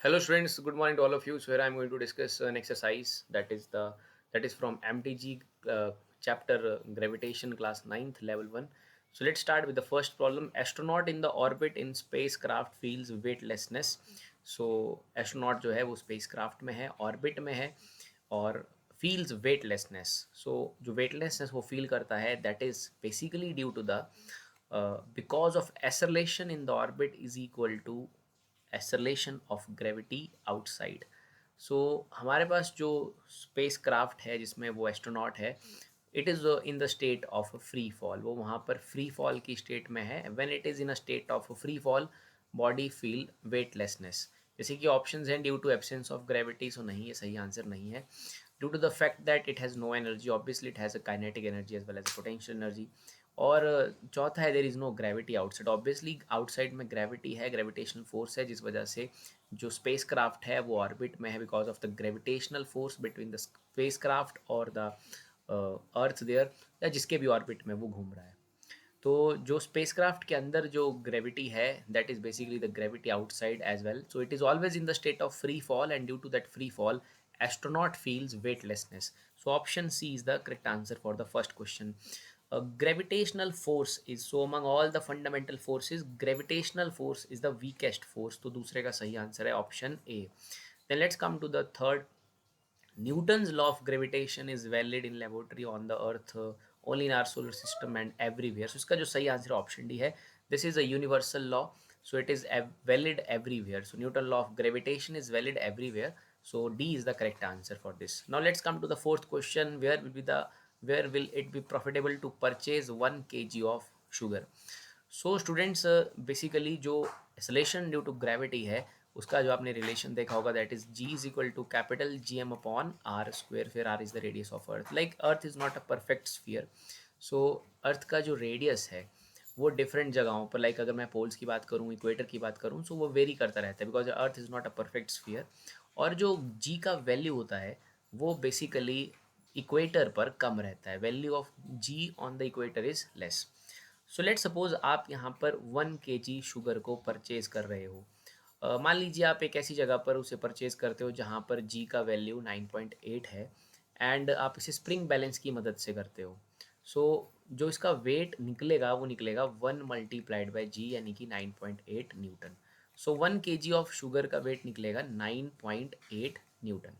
Hello students, good morning to all of you. So here I am going to discuss an exercise that is from MTG chapter gravitation class ninth level 1. So let's start with the first problem. Astronaut in the orbit in spacecraft feels weightlessness. So astronaut जो है वो spacecraft में है, orbit में है और feels weightlessness. So जो weightlessness वो feel करता है that is basically due to the because of acceleration in the orbit is equal to acceleration of gravity outside. So हमारे पास जो स्पेस क्राफ्ट है जिसमें वो एस्ट्रोनॉट है, it is in the state of free fall. वो वहाँ पर फ्री फॉल की स्टेट में है. When it is in a state of free fall body feel weightlessness. जैसे कि ऑप्शंस हैं due to absence of gravity. So नहीं, ये सही आंसर नहीं है. Due to the fact that it has no energy, obviously it has a kinetic energy as well as a potential energy. और चौथा है there is no gravity outside. Obviously outside में gravity है, ग्रेविटेशनल फोर्स है, जिस वजह से जो स्पेस क्राफ्ट है वो ऑर्बिट में है because of the gravitational force between the space craft और द अर्थ देयर, या जिसके भी ऑर्बिट में वो घूम रहा है. तो जो स्पेसक्राफ्ट के अंदर जो ग्रेविटी है that is basically the gravity outside as well. So it is always in the state of free fall and due to that free fall astronaut feels weightlessness. So option C is the correct answer for the first question. Gravitational force is, so among all the fundamental forces gravitational force is the weakest force. तो दूसरे का सही answer है option A. Then let's come to the third. Newton's law of gravitation is valid in laboratory on the earth, only in our solar system and everywhere. So इसका जो सही answer option D है. This is a universal law, so it is valid everywhere. So Newton law of gravitation is valid everywhere. So D is the correct answer for this. Now let's come to the fourth question. Where will it be profitable to purchase 1 kg of sugar? So students basically जो acceleration due to gravity है उसका जो आपने relation देखा होगा that is g is equal to capital G M upon R square. फिर R is the radius of earth. Like earth is not a perfect sphere. So earth का जो radius है वो डिफरेंट जगहों पर, लाइक अगर मैं पोल्स की बात करूँ, इक्वेटर की बात करूँ, सो वो वेरी करता रहता है because earth is not a perfect sphere. और जो जी का वैल्यू होता है वो बेसिकली इक्वेटर पर कम रहता है. Value of g on the equator is less. So let suppose आप यहाँ पर 1 kg शुगर को परचेज़ कर रहे हो. मान लीजिए आप एक ऐसी जगह पर उसे परचेज़ करते हो जहाँ पर जी का वैल्यू 9.8 है एंड आप इसे स्प्रिंग बैलेंस की मदद से करते हो. सो जो इसका वेट निकलेगा वो निकलेगा 1 मल्टीप्लाइड बाई जी यानी कि 9.8 Newton. So 1 kg of sugar का वेट निकलेगा 9.8 न्यूटन.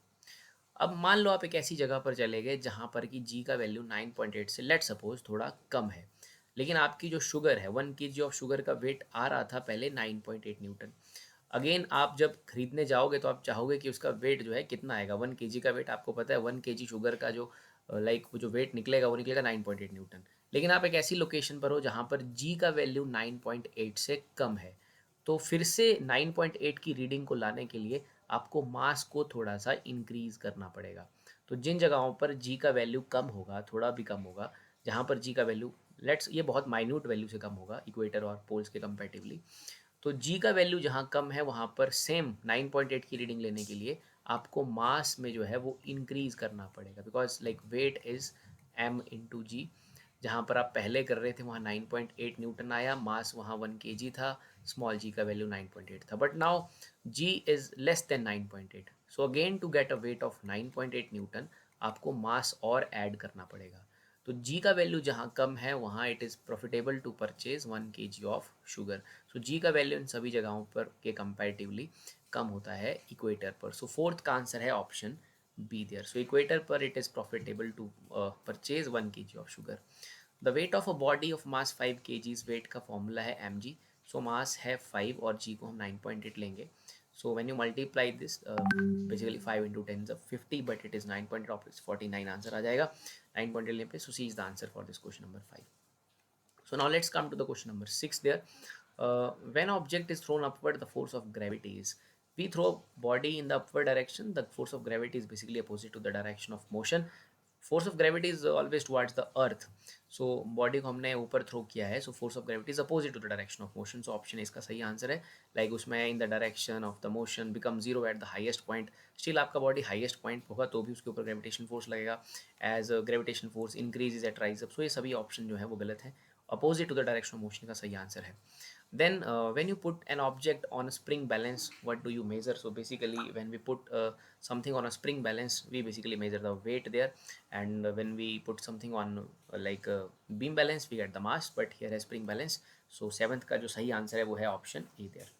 अब मान लो आप एक ऐसी जगह पर चले गए जहाँ पर कि जी का वैल्यू 9.8 से लेट सपोज थोड़ा कम है, लेकिन आपकी जो शुगर है 1 kg ऑफ शुगर का वेट आ रहा था पहले 9.8 न्यूटन. अगेन आप जब खरीदने जाओगे तो आप चाहोगे कि उसका वेट जो है कितना आएगा. 1 kg का वेट आपको पता है 1 kg शुगर का जो लाइक वो जो वेट निकलेगा वो निकलेगा 9.8 न्यूटन. लेकिन आप एक ऐसी लोकेशन पर हो जहाँ पर जी का वैल्यू 9.8 से कम है. तो फिर से 9.8 की रीडिंग को लाने के लिए आपको मास को थोड़ा सा इंक्रीज़ करना पड़ेगा. तो जिन जगहों पर जी का वैल्यू कम होगा, थोड़ा भी कम होगा, जहाँ पर जी का वैल्यू लेट्स ये बहुत माइन्यूट वैल्यू से कम होगा इक्वेटर और पोल्स के कंपैरेटिवली, तो जी का वैल्यू जहाँ कम है वहाँ पर सेम 9.8 की रीडिंग लेने के लिए आपको मास में जो है वो इंक्रीज़ करना पड़ेगा because like weight is M into g. जहाँ पर आप पहले कर रहे थे वहाँ 9.8 न्यूटन आया, मास वहाँ 1 kg था, स्मॉल जी का वैल्यू 9.8 था, but now g is less than 9.8. So again to get a weight of 9.8 newton आपको मास और ऐड करना पड़ेगा. तो जी का वैल्यू जहाँ कम है वहाँ it is profitable to purchase 1 kg of sugar. So g का वैल्यू इन सभी जगहों पर के कंपैरेटिवली कम होता है इक्वेटर पर. सो फोर्थ का आंसर है option B there. So equator पर it is profitable to purchase 1 kg of sugar. The weight of a body of mass 5 kg. Weight का फॉर्मूला है एम जी. सो मास है 5 और G को हम 9.8 लेंगे. So when you multiply this basically 5 into 10 is 50 but it is 9.8 of 49 answer आ जाएगा 9.8 लेने पे. So C is the answer for this question number 5. So now let's come to the question number 6 there. When object is thrown upward, the force of gravity is, we throw body in the upward direction, the force of gravity is basically opposite to the direction of motion. Force of gravity is always towards the earth. So body को हमने ऊपर throw किया है, so force of gravity is opposite to the direction of motion. So option इसका सही answer है. Like उसमें in the direction of the motion become zero at the highest point. Still आपका body highest point होगा तो भी उसके ऊपर gravitation force लगेगा. As gravitation force increases at rise up. So ये सभी option जो है वो गलत है. Opposite to the direction of motion का सही आंसर है. Then when you put an object on a spring balance, what do you measure? So basically when we put something on a spring balance, we basically measure the weight there. And when we put something on like beam balance, we get the mass, but here है spring balance. So seventh का जो सही answer है वो है option A there.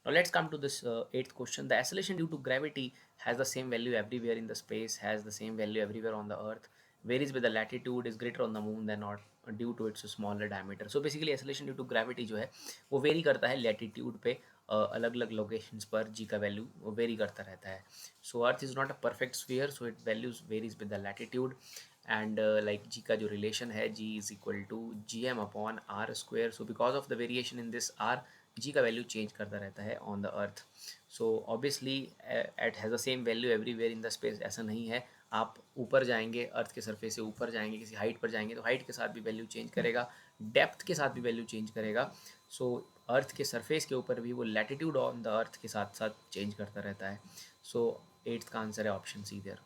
Now let's come to this eighth question. The acceleration due to gravity has the same value everywhere in the space, has the same value everywhere on the earth, varies with the latitude, is greater on the moon than not due to its smaller diameter. So basically acceleration due to gravity जो है वो very करता है latitude पे, अलग अलग locations पर जी का वैल्यू वो वेरी करता रहता है. So earth is not a perfect sphere, so it values varies with the latitude. And like G का जो रिलेशन है G is equal to G M upon R square. So because of the variation in this R, G का value change करता रहता है on the earth. So obviously it has the same value everywhere in the space, ऐसा नहीं है. आप ऊपर जाएंगे, अर्थ के सरफेस से ऊपर जाएंगे, किसी हाइट पर जाएंगे तो हाइट के साथ भी वैल्यू चेंज करेगा, डेप्थ के साथ भी वैल्यू चेंज करेगा. सो अर्थ के सरफेस के ऊपर भी वो लैटिट्यूड ऑन द अर्थ के साथ साथ चेंज करता रहता है. सो एट्थ का आंसर है option C there.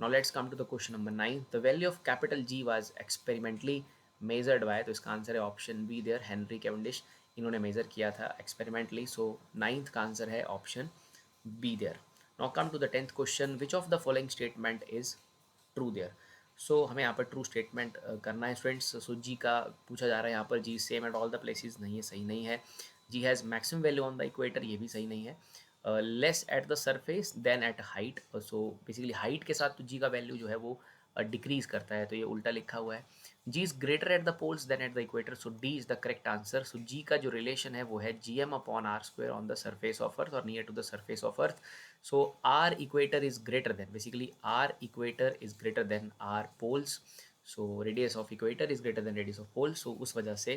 Now let's come to the question number 9. The value of capital G was experimentally measured by, तो इसका आंसर है option B there, Henry Cavendish. इन्होंने मेज़र किया था एक्सपेरिमेंटली. सो नाइन्थ का answer है option B there. Now come to the tenth question. Which of the following statement is true there. So हमें यहाँ पर ट्रू स्टेटमेंट करना है स्टूडेंट्स. सो जी का पूछा जा रहा है यहाँ पर, g same at all the places, नहीं है, सही नहीं है. G has maximum value on the equator, ये भी सही नहीं है. Less at the surface than at height. So basically height के साथ तो जी का वैल्यू जो है वो डिक्रीज करता है, तो ये उल्टा लिखा हुआ है. G is greater at the poles than at the equator, so D is the correct answer. So g का जो रिलेशन है वो है G M upon R square on the surface of earth और near to the surface of earth. So R equator is greater than, basically R equator is greater than R poles. So radius of equator is greater than radius of poles. So उस वजह से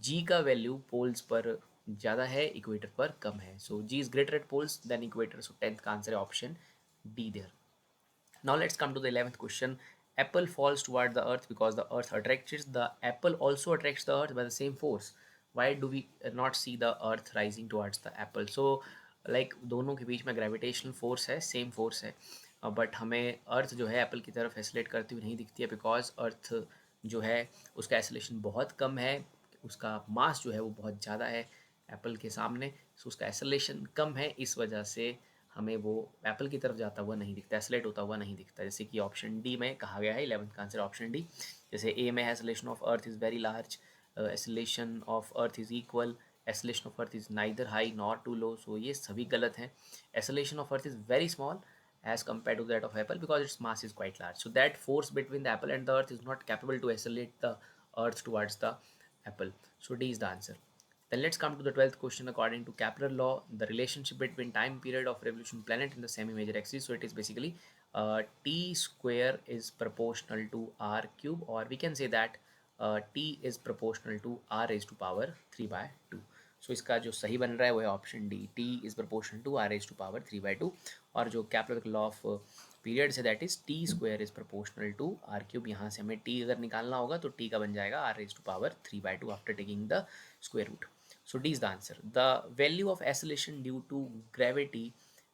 G का value poles पर ज़्यादा है, equator पर कम है. So G is greater at poles than equator. So 10th का आंसर है option D there. Now let's come to the 11th question. Apple falls toward the earth because the earth attracts the apple also attracts the earth by the same force. Why do we not see the earth rising towards the apple? So like दोनों के बीच में gravitational force है, same force है, but हमें अर्थ जो है Apple की तरफ एसिलेट करती हुई नहीं दिखती है, बिकॉज अर्थ जो है उसका एसिलेशन बहुत कम है, उसका मास जो है वो बहुत ज़्यादा है एप्पल के सामने. सो उसका एसिलेशन कम है, इस वजह से हमें वो एप्पल की तरफ जाता हुआ नहीं दिखता, एसिलेट होता हुआ नहीं दिखता, जैसे कि ऑप्शन डी में कहा गया है. 11th का आंसर ऑप्शन डी. जैसे ए में acceleration of earth is very large, acceleration of earth is equal, acceleration of earth is neither high nor too low. So ये सभी गलत हैं. Acceleration of earth is very small as compared to that of apple because its mass is quite large. So that force between the apple and the earth is not capable to accelerate the earth towards the apple. So D is the answer. Then let's come to the 12th question. According to Kepler law, the relationship between time period of revolution planet in the semi-major axis. So it is basically t square is proportional to r cube, or we can say that t is proportional to r raised to power 3/2. So इसका जो सही बन रहा है वो है option D, T is proportional to r as to power 3/2. और जो कैपलर लॉ ऑफ पीरियड है that is T square is proportional to r cube. यहाँ से हमें टी अगर निकालना होगा तो टी का बन जाएगा R as to power 3/2 after taking the square root. So D is the answer. The value of acceleration due to gravity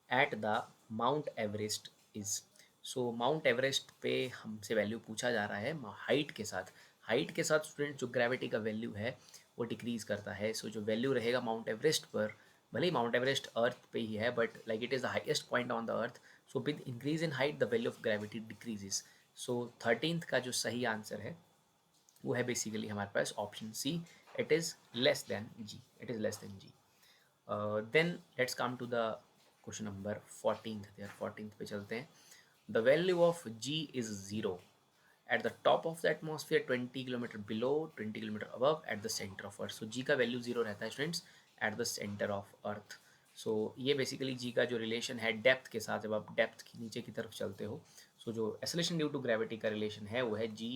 at the Mount Everest is. So Mount Everest पे हमसे value पूछा जा रहा है height के साथ. Height के साथ स्टूडेंट जो ग्रेविटी का वैल्यू है वो डिक्रीज़ करता है. सो जो वैल्यू रहेगा माउंट एवरेस्ट पर, भले ही माउंट एवरेस्ट अर्थ पे ही है but like it is the highest point on the earth, so with increase in height the value of gravity decreases. So 13th का जो सही आंसर है वो है बेसिकली हमारे पास option C, it is less than g, it is less than g. Then let's come to the question number 14th. There 14th पे चलते हैं. The value of g is zero at the top of the atmosphere, 20 kilometre below, 20 kilometre above, at the center of earth. So g का value zero रहता है students at the center of earth. So ये basically g का जो relation है depth के साथ, जब आप डेप्थ की नीचे की तरफ चलते हो, सो जो एसिलेशन ड्यू टू ग्रेविटी का रिलेशन है वो है g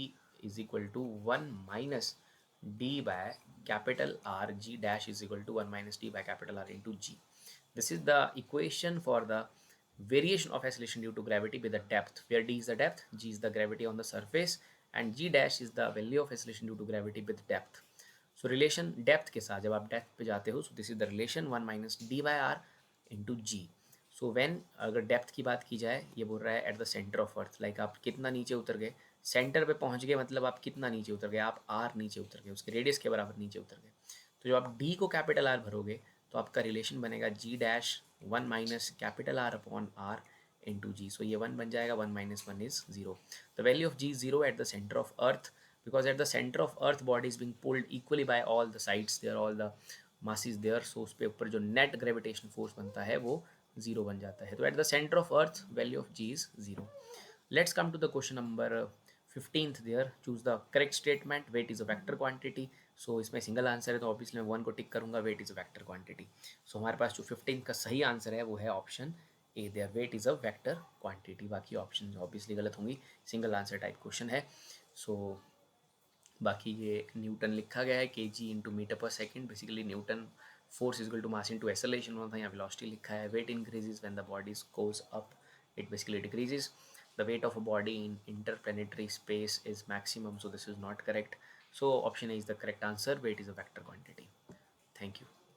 is equal to 1 minus D by capital R. G dash is equal to 1 minus D by capital R into G. This is the equation for the variation of acceleration due to gravity with the depth, where d is the depth, g is the gravity on the surface, and g dash is the value of acceleration due to gravity with depth. So relation depth के साथ जब आप depth पे जाते हो, so this is the relation 1 minus d by r into g. So when अगर depth की बात की जाए, ये बोल रहा है at the center of earth, like आप कितना नीचे उतर गए, सेंटर पे पहुंच गए मतलब आप कितना नीचे उतर गए, आप r नीचे उतर गए, उसके रेडियस के बराबर नीचे उतर गए. तो जब आप डी को कैपिटल आर भरोगे तो आपका रिलेशन बनेगा g dash one minus capital R upon R into g. So ये वन बन जाएगा, one minus one is zero. The value of g is zero at the centre of earth, because at the center of earth body is being pulled equally by all the sides, there all the masses there, so उस पे ऊपर जो net gravitation force बनता है वो zero बन जाता है. तो at the center of earth value of g is zero. Let's come to the question number 15th there. Choose the correct statement. Weight is a vector quantity. So इसमें single answer है तो obviously मैं one को tick करूंगा. Weight is a vector quantity. So हमारे पास जो 15 का सही आंसर है वो है option A. Their weight is a vector quantity. बाकी ऑप्शन ऑब्वियसली गलत होंगी, सिंगल आंसर टाइप क्वेश्चन है. सो बाकी ये न्यूटन लिखा गया है K G into metre per second. Basically Newton force equal to mass into acceleration होना था, यहाँ वेलोसिटी लिखा है. Weight increases when the body goes up, it basically decreases. The weight of a body in interplanetary space is maximum, so this is not correct. So option A is the correct answer. Weight is a vector quantity. Thank you.